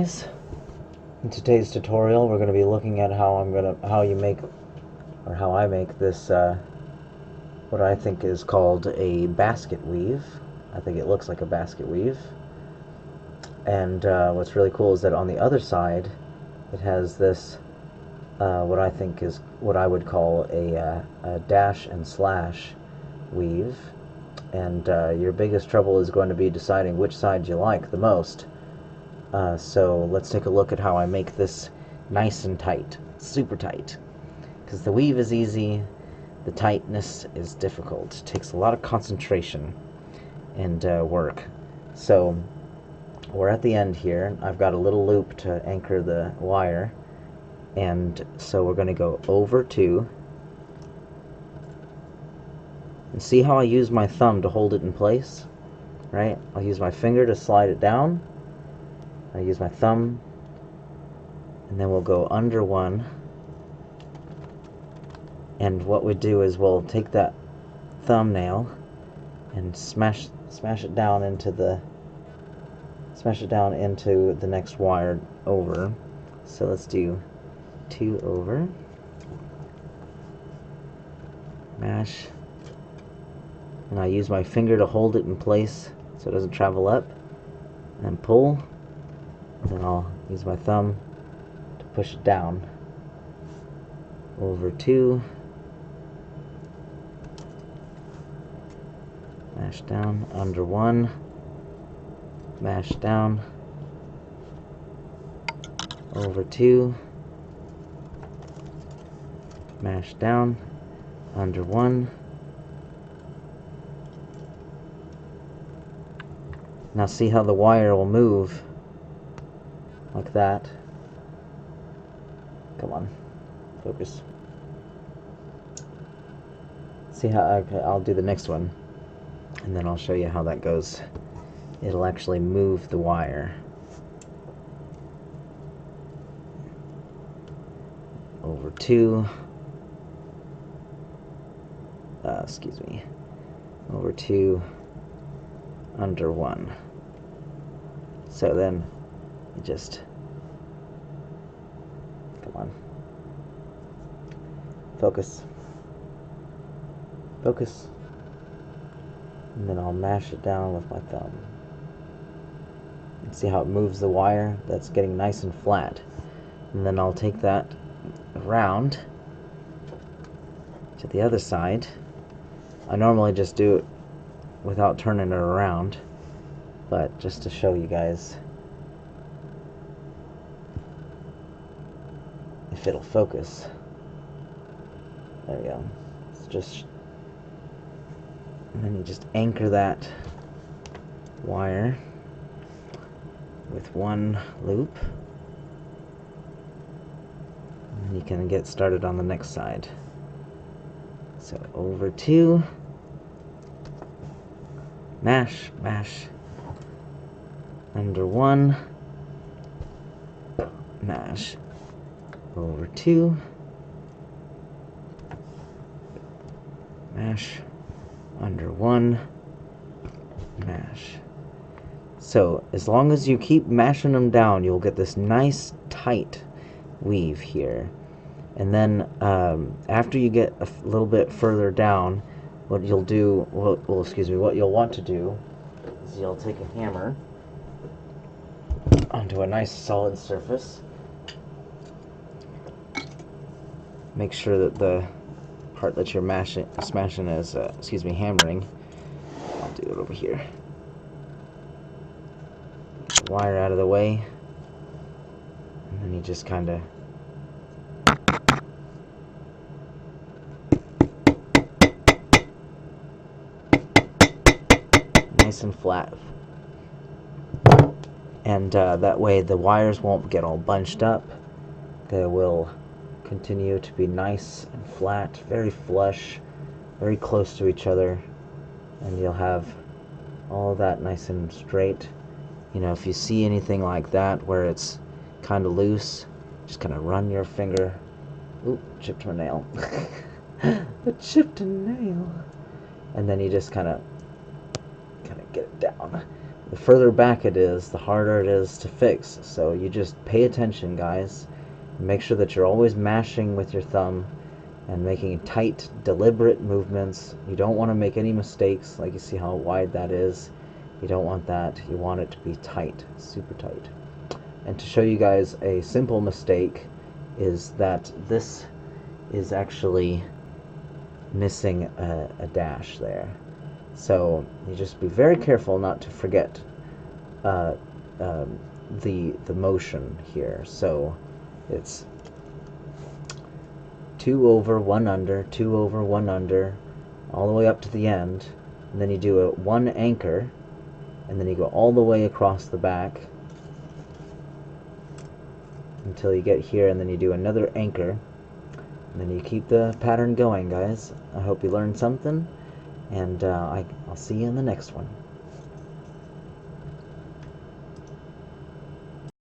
guys. In today's tutorial, we're going to be looking at how I make this what I think is called a basket weave. I think it looks like a basket weave. And what's really cool is that on the other side, it has this what I think is what I would call a dash and slash weave. And your biggest trouble is going to be deciding which side you like the most. So let's take a look at how I make this nice and tight, super tight. Because the weave is easy, the tightness is difficult. It takes a lot of concentration and work. So we're at the end here. I've got a little loop to anchor the wire, and so we're going to go over 2. And see how I use my thumb to hold it in place? Right? I'll use my finger to slide it down. I use my thumb, and then we'll go under 1. And what we do is we'll take that thumbnail and smash it down into the next wire over. So let's do 2 over, mash, and I use my finger to hold it in place so it doesn't travel up, and pull. And then I'll use my thumb to push it down. Over 2. Mash down. Under 1. Mash down. Over 2. Mash down. Under 1. Now see how the wire will move like that. Come on, focus. See how, okay, I'll do the next one, and then I'll show you how that goes. It'll actually move the wire. Over 2. Excuse me. Over 2. Under 1. So then you just, come on, focus, focus, and then I'll mash it down with my thumb. And see how it moves the wire? That's getting nice and flat. And then I'll take that around to the other side. I normally just do it without turning it around, but just to show you guys if it'll focus. There we go. It's just, and then you just anchor that wire with 1 loop, and you can get started on the next side. So over 2, mash, mash, under 1, mash, over 2, mash, under 1, mash. So as long as you keep mashing them down, you'll get this nice tight weave here. And then after you get a little bit further down, what you'll do, what you'll want to do is you'll take a hammer onto a nice solid surface. Make sure that the part that you're smashing is, hammering. I'll do it over here. Get the wire out of the way, and then you just kind of nice and flat, and that way the wires won't get all bunched up. They will continue to be nice and flat, very flush, very close to each other, and you'll have all of that nice and straight. You know, if you see anything like that where it's kind of loose, just kind of run your finger. Oop, chipped my nail. I chipped a nail. And then you just kind of get it down. the further back it is, the harder it is to fix. So you just pay attention, guys. Make sure that you're always mashing with your thumb and making tight, deliberate movements. You don't want to make any mistakes, like you see how wide that is. You don't want that. You want it to be tight, super tight. And to show you guys a simple mistake is that this is actually missing a dash there. So you just be very careful not to forget the motion here. So it's 2 over 1 under, 2 over 1 under, all the way up to the end, and then you do a 1 anchor, and then you go all the way across the back until you get here, and then you do another anchor, and then you keep the pattern going, guys. I hope you learned something, and I'll see you in the next one.